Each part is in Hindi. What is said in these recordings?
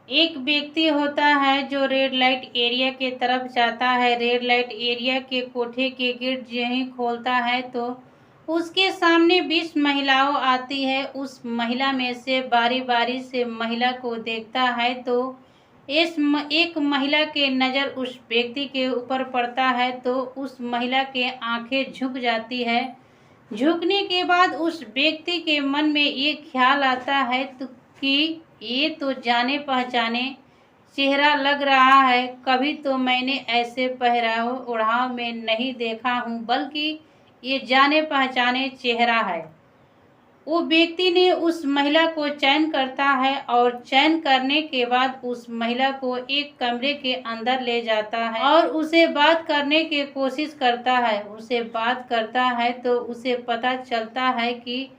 एक व्यक्ति होता है जो रेड लाइट एरिया के तरफ जाता है। रेड लाइट एरिया के कोठे के गेट जो ही खोलता है तो उसके सामने 20 महिलाओं आती है। उस महिला में से बारी बारी से महिला को देखता है तो एक महिला के नज़र उस व्यक्ति के ऊपर पड़ता है तो उस महिला के आंखें झुक जाती है। झुकने के बाद उस व्यक्ति के मन में ये ख्याल आता है तो कि ये तो जाने पहचाने चेहरा लग रहा है। कभी तो मैंने ऐसे पहराव ओढ़ाव में नहीं देखा हूँ, बल्कि ये जाने पहचाने चेहरा है। वो व्यक्ति ने उस महिला को चयन करता है और चयन करने के बाद उस महिला को एक कमरे के अंदर ले जाता है और उसे बात करने की कोशिश करता है। उसे बात करता है तो उसे पता चलता है कि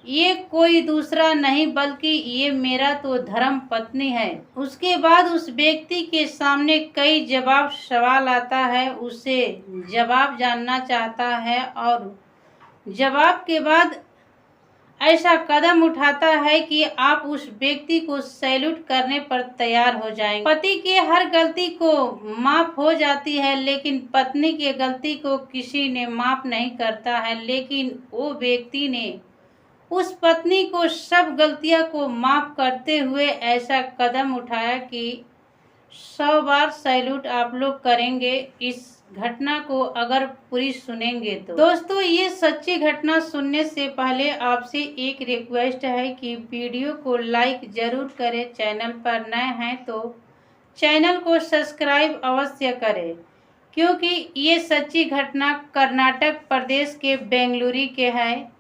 ये कोई दूसरा नहीं बल्कि ये मेरा तो धर्म पत्नी है। उसके बाद उस व्यक्ति के सामने कई जवाब सवाल आता है। उसे जवाब जानना चाहता है और जवाब के बाद ऐसा कदम उठाता है कि आप उस व्यक्ति को सैल्यूट करने पर तैयार हो जाएंगे। पति के हर गलती को माफ हो जाती है, लेकिन पत्नी की गलती को किसी ने माफ नहीं करता है। लेकिन वो व्यक्ति ने उस पत्नी को सब गलतियां को माफ करते हुए ऐसा कदम उठाया कि 100 बार सैल्यूट आप लोग करेंगे इस घटना को अगर पूरी सुनेंगे तो। दोस्तों, ये सच्ची घटना सुनने से पहले आपसे एक रिक्वेस्ट है कि वीडियो को लाइक जरूर करें। चैनल पर नए हैं तो चैनल को सब्सक्राइब अवश्य करें, क्योंकि ये सच्ची घटना कर्नाटक प्रदेश के बेंगलुरु के है,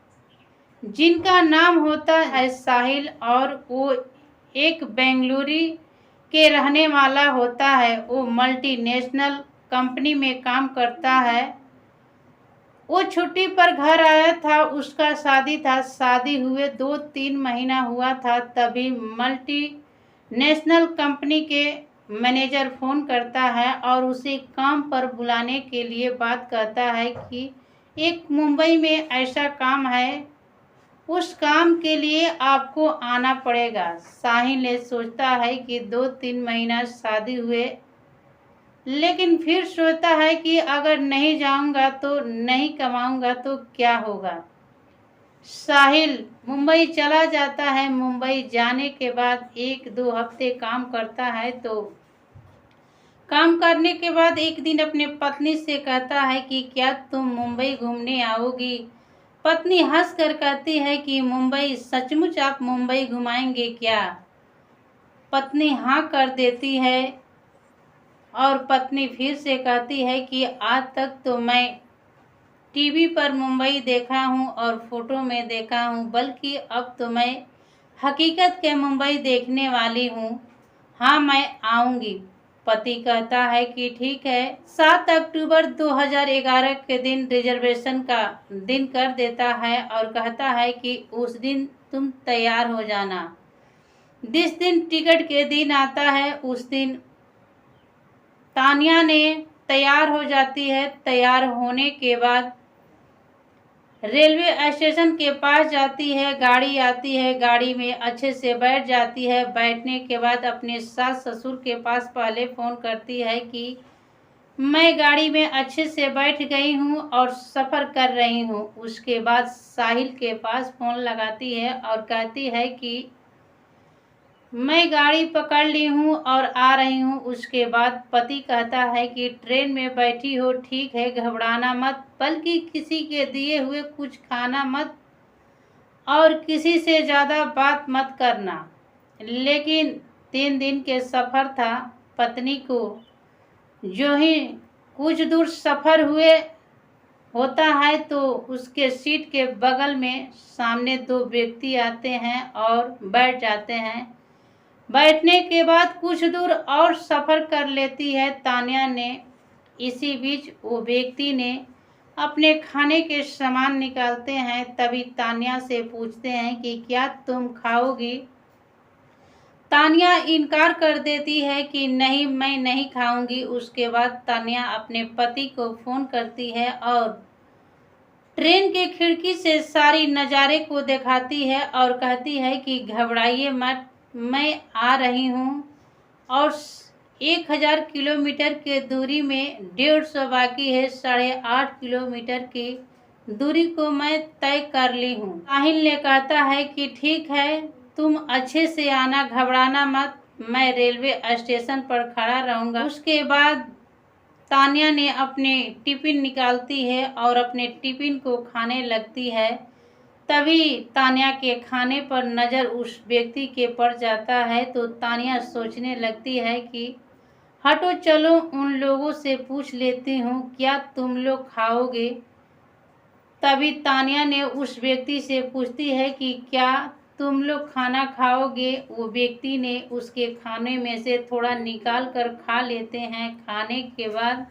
जिनका नाम होता है साहिल और वो एक बेंगलुरु के रहने वाला होता है। वो मल्टीनेशनल कंपनी में काम करता है। वो छुट्टी पर घर आया था, उसका शादी था। शादी हुए 2-3 महीना हुआ था, तभी मल्टीनेशनल कंपनी के मैनेजर फ़ोन करता है और उसे काम पर बुलाने के लिए बात करता है कि एक मुंबई में ऐसा काम है, उस काम के लिए आपको आना पड़ेगा। साहिल ने सोचता है कि 2-3 महीना शादी हुए, लेकिन फिर सोचता है कि अगर नहीं जाऊंगा तो नहीं कमाऊंगा तो क्या होगा। साहिल मुंबई चला जाता है। मुंबई जाने के बाद 1-2 हफ्ते काम करता है तो काम करने के बाद एक दिन अपने पत्नी से कहता है कि क्या तुम मुंबई घूमने आओगी। पत्नी हंस कर कहती है कि मुंबई, सचमुच आप मुंबई घुमाएंगे क्या। पत्नी हाँ कर देती है और पत्नी फिर से कहती है कि आज तक तो मैं टीवी पर मुंबई देखा हूँ और फोटो में देखा हूँ, बल्कि अब तो मैं हकीकत के मुंबई देखने वाली हूँ। हाँ, मैं आऊँगी। पति कहता है कि ठीक है। 7 अक्टूबर 2011 के दिन रिजर्वेशन का दिन कर देता है और कहता है कि उस दिन तुम तैयार हो जाना। जिस दिन टिकट के दिन आता है उस दिन तानिया ने तैयार हो जाती है। तैयार होने के बाद रेलवे स्टेशन के पास जाती है, गाड़ी आती है, गाड़ी में अच्छे से बैठ जाती है। बैठने के बाद अपने सास ससुर के पास पहले फ़ोन करती है कि मैं गाड़ी में अच्छे से बैठ गई हूँ और सफ़र कर रही हूँ। उसके बाद साहिल के पास फ़ोन लगाती है और कहती है कि मैं गाड़ी पकड़ ली हूँ और आ रही हूँ। उसके बाद पति कहता है कि ट्रेन में बैठी हो, ठीक है, घबराना मत, बल्कि किसी के दिए हुए कुछ खाना मत और किसी से ज़्यादा बात मत करना। लेकिन 3 दिन के सफ़र था। पत्नी को जो ही कुछ दूर सफ़र हुए होता है तो उसके सीट के बगल में सामने 2 व्यक्ति आते हैं और बैठ जाते हैं। बैठने के बाद कुछ दूर और सफ़र कर लेती है तानिया ने। इसी बीच वो व्यक्ति ने अपने खाने के सामान निकालते हैं। तभी तानिया से पूछते हैं कि क्या तुम खाओगी। तानिया इनकार कर देती है कि नहीं, मैं नहीं खाऊंगी। उसके बाद तानिया अपने पति को फ़ोन करती है और ट्रेन के खिड़की से सारी नज़ारे को दिखाती है और कहती है कि घबराइए मत, मैं आ रही हूँ। और 1000 किलोमीटर के दूरी में 150 बाकी है। 8.5 किलोमीटर की दूरी को मैं तय कर ली हूँ। साहिल ने कहता है कि ठीक है, तुम अच्छे से आना, घबराना मत, मैं रेलवे स्टेशन पर खड़ा रहूँगा। उसके बाद तान्या ने अपने टिफिन निकालती है और अपने टिफिन को खाने लगती है। तभी तान्या के खाने पर नज़र उस व्यक्ति के पड़ जाता है तो तान्या सोचने लगती है कि हटो, चलो उन लोगों से पूछ लेती हूँ क्या तुम लोग खाओगे। तभी तान्या ने उस व्यक्ति से पूछती है कि क्या तुम लोग खाना खाओगे। वो व्यक्ति ने उसके खाने में से थोड़ा निकाल कर खा लेते हैं। खाने के बाद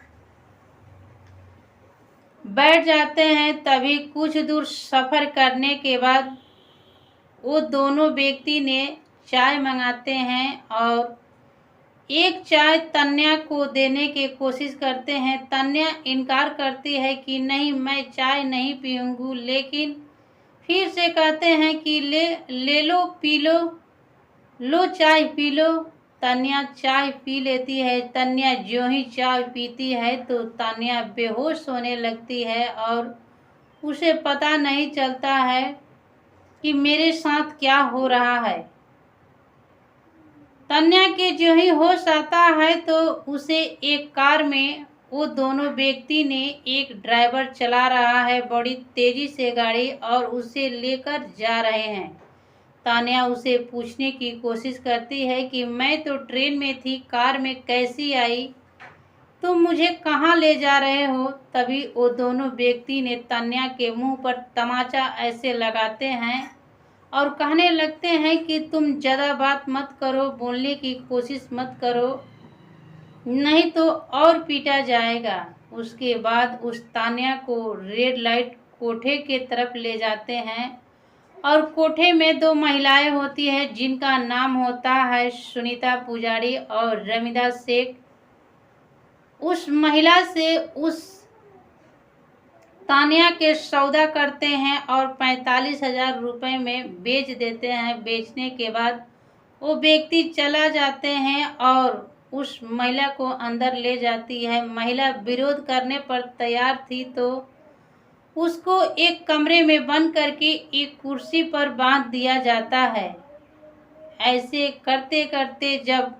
बैठ जाते हैं। तभी कुछ दूर सफ़र करने के बाद वो दोनों व्यक्ति ने चाय मंगाते हैं और एक चाय तन्या को देने की कोशिश करते हैं। तन्या इनकार करती है कि नहीं, मैं चाय नहीं पीऊँगी, लेकिन फिर से कहते हैं कि ले लो, पी लो चाय पी लो। तन्या चाय पी लेती है। तन्या ज्यों ही चाय पीती है तो तन्या बेहोश होने लगती है और उसे पता नहीं चलता है कि मेरे साथ क्या हो रहा है। तन्या के जो ही होश आता है तो उसे एक कार में वो दोनों व्यक्ति ने, एक ड्राइवर चला रहा है बड़ी तेजी से गाड़ी और उसे लेकर जा रहे हैं। तान्या उसे पूछने की कोशिश करती है कि मैं तो ट्रेन में थी, कार में कैसी आई, तुम मुझे कहाँ ले जा रहे हो। तभी वो दोनों व्यक्ति ने तन्या के मुंह पर तमाचा ऐसे लगाते हैं और कहने लगते हैं कि तुम ज़्यादा बात मत करो, बोलने की कोशिश मत करो, नहीं तो और पीटा जाएगा। उसके बाद उस तान्या को रेड लाइट कोठे के तरफ ले जाते हैं और कोठे में 2 महिलाएं होती हैं जिनका नाम होता है सुनीता पुजारी और रमीदा शेख। उस महिला से उस तान्या के सौदा करते हैं और 45,000 रुपये में बेच देते हैं। बेचने के बाद वो व्यक्ति चला जाते हैं और उस महिला को अंदर ले जाती है। महिला विरोध करने पर तैयार थी तो उसको एक कमरे में बंद करके एक कुर्सी पर बांध दिया जाता है। ऐसे करते करते जब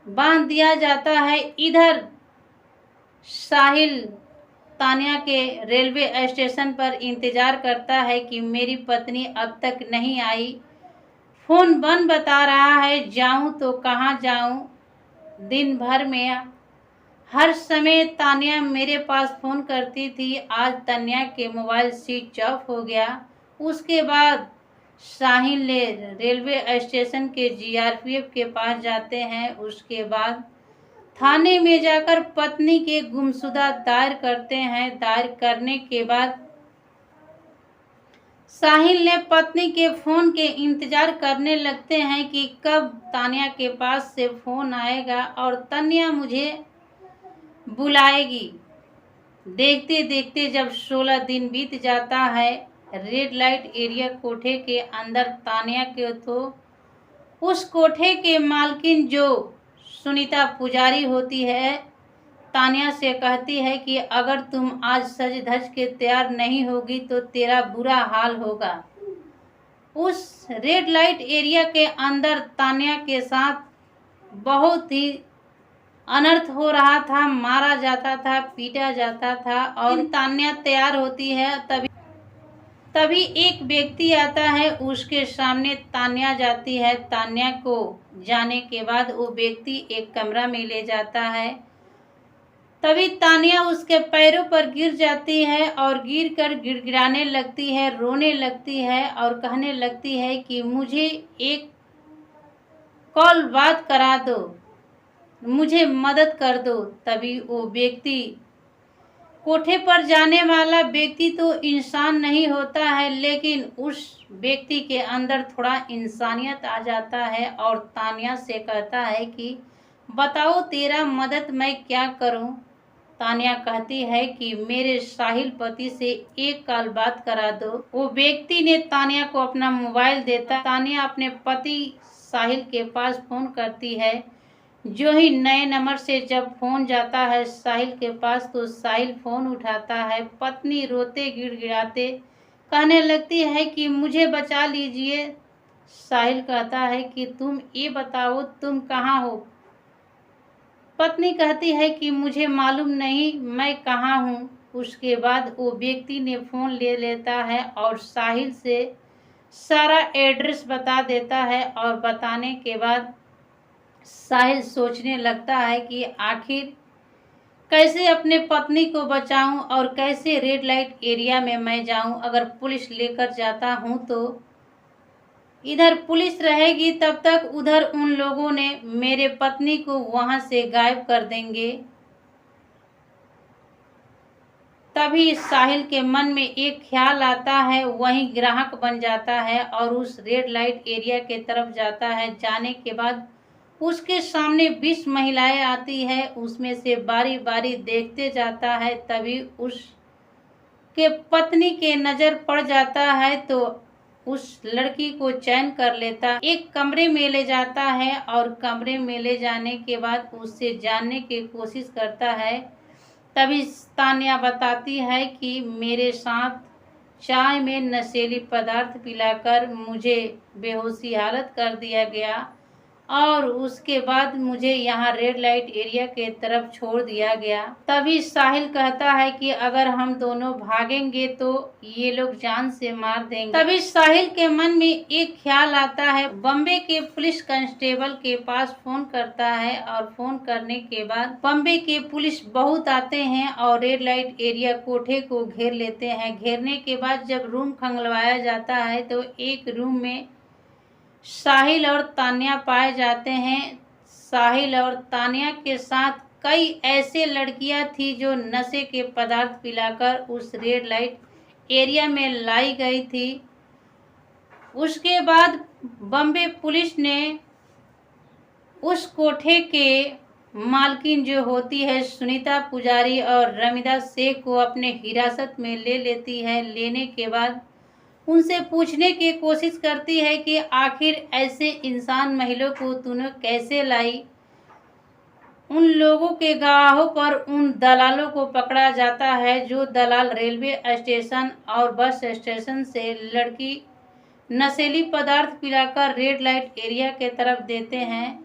बांध दिया जाता है, इधर साहिल तान्या के रेलवे स्टेशन पर इंतज़ार करता है कि मेरी पत्नी अब तक नहीं आई, फ़ोन बंद बता रहा है, जाऊं तो कहाँ जाऊं। दिन भर में हर समय तान्या मेरे पास फ़ोन करती थी, आज तान्या के मोबाइल स्विच ऑफ हो गया। उसके बाद साहिल ने रेलवे स्टेशन के जीआरपीएफ के पास जाते हैं। उसके बाद थाने में जाकर पत्नी के गुमशुदा दायर करते हैं। दायर करने के बाद साहिल ने पत्नी के फ़ोन के इंतज़ार करने लगते हैं कि कब तान्या के पास से फ़ोन आएगा और तान्या मुझे बुलाएगी। देखते देखते जब 16 दिन बीत जाता है, रेड लाइट एरिया कोठे के अंदर तान्या के तो उस कोठे के मालकिन जो सुनीता पुजारी होती है, तान्या से कहती है कि अगर तुम आज सज धज के तैयार नहीं होगी तो तेरा बुरा हाल होगा। उस रेड लाइट एरिया के अंदर तान्या के साथ बहुत ही अनर्थ हो रहा था, मारा जाता था, पीटा जाता था। और तान्या तैयार होती है, तभी एक व्यक्ति आता है, उसके सामने तान्या जाती है। तान्या को जाने के बाद वो व्यक्ति एक कमरा में ले जाता है। तभी तान्या उसके पैरों पर गिर जाती है और गिर कर गिड़गिड़ाने लगती है, रोने लगती है और कहने लगती है कि मुझे एक कॉल बात करा दो, मुझे मदद कर दो। तभी वो व्यक्ति, कोठे पर जाने वाला व्यक्ति तो इंसान नहीं होता है, लेकिन उस व्यक्ति के अंदर थोड़ा इंसानियत आ जाता है और तान्या से कहता है कि बताओ तेरा मदद मैं क्या करूं। तान्या कहती है कि मेरे साहिल पति से एक कॉल बात करा दो। वो व्यक्ति ने तान्या को अपना मोबाइल देता। तान्या अपने पति साहिल के पास फ़ोन करती है। जो ही नए नंबर से जब फ़ोन जाता है साहिल के पास तो साहिल फ़ोन उठाता है। पत्नी रोते गिड़गिड़ाते कहने लगती है कि मुझे बचा लीजिए। साहिल कहता है कि तुम ये बताओ तुम कहाँ हो। पत्नी कहती है कि मुझे मालूम नहीं मैं कहाँ हूँ। उसके बाद वो व्यक्ति ने फ़ोन ले लेता है और साहिल से सारा एड्रेस बता देता है और बताने के बाद साहिल सोचने लगता है कि आखिर कैसे अपने पत्नी को बचाऊं और कैसे रेड लाइट एरिया में मैं जाऊं। अगर पुलिस लेकर जाता हूं तो इधर पुलिस रहेगी तब तक उधर उन लोगों ने मेरे पत्नी को वहां से गायब कर देंगे। तभी साहिल के मन में एक ख्याल आता है, वहीं ग्राहक बन जाता है और उस रेड लाइट एरिया के तरफ जाता है। जाने के बाद उसके सामने 20 महिलाएं आती है, उसमें से बारी बारी देखते जाता है। तभी उसके पत्नी के नज़र पड़ जाता है तो उस लड़की को चैन कर लेता, एक कमरे में ले जाता है और कमरे में ले जाने के बाद उससे जानने की कोशिश करता है। तभी तान्या बताती है कि मेरे साथ चाय में नशीली पदार्थ पिलाकर मुझे बेहोशी हालत कर दिया गया और उसके बाद मुझे यहाँ रेड लाइट एरिया के तरफ छोड़ दिया गया। तभी साहिल कहता है कि अगर हम दोनों भागेंगे तो ये लोग जान से मार देंगे। तभी साहिल के मन में एक ख्याल आता है, बॉम्बे के पुलिस कांस्टेबल के पास फोन करता है और फोन करने के बाद बॉम्बे के पुलिस बहुत आते हैं और रेड लाइट एरिया कोठे को घेर लेते हैं। घेरने के बाद जब रूम खंगलवाया जाता है तो एक रूम में साहिल और तान्या पाए जाते हैं। साहिल और तान्या के साथ कई ऐसे लड़कियां थी जो नशे के पदार्थ पिलाकर उस रेड लाइट एरिया में लाई गई थी। उसके बाद बॉम्बे पुलिस ने उस कोठे के मालकिन जो होती है सुनीता पुजारी और रमिदा शेख को अपने हिरासत में ले लेती है। लेने के बाद उनसे पूछने की कोशिश करती है कि आखिर ऐसे इंसान महिला को तूने कैसे लाई। उन लोगों के गवाहों पर उन दलालों को पकड़ा जाता है जो दलाल रेलवे स्टेशन और बस स्टेशन से लड़की नशीली पदार्थ पिलाकर रेड लाइट एरिया के तरफ देते हैं।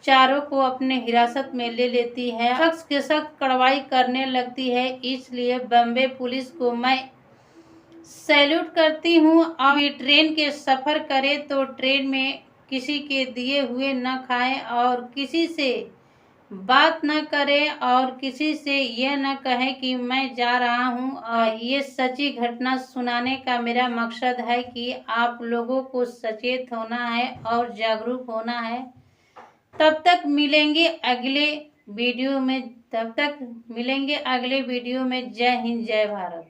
चारों को अपने हिरासत में ले लेती है, सख्त के सख्त कार्रवाई करने लगती है। इसलिए बॉम्बे पुलिस को मैं सैल्यूट करती हूँ। अब ये ट्रेन के सफ़र करे तो ट्रेन में किसी के दिए हुए न खाएं और किसी से बात न करें और किसी से यह न कहें कि मैं जा रहा हूँ। और ये सच्ची घटना सुनाने का मेरा मकसद है कि आप लोगों को सचेत होना है और जागरूक होना है। तब तक मिलेंगे अगले वीडियो में। जय हिंद जय भारत।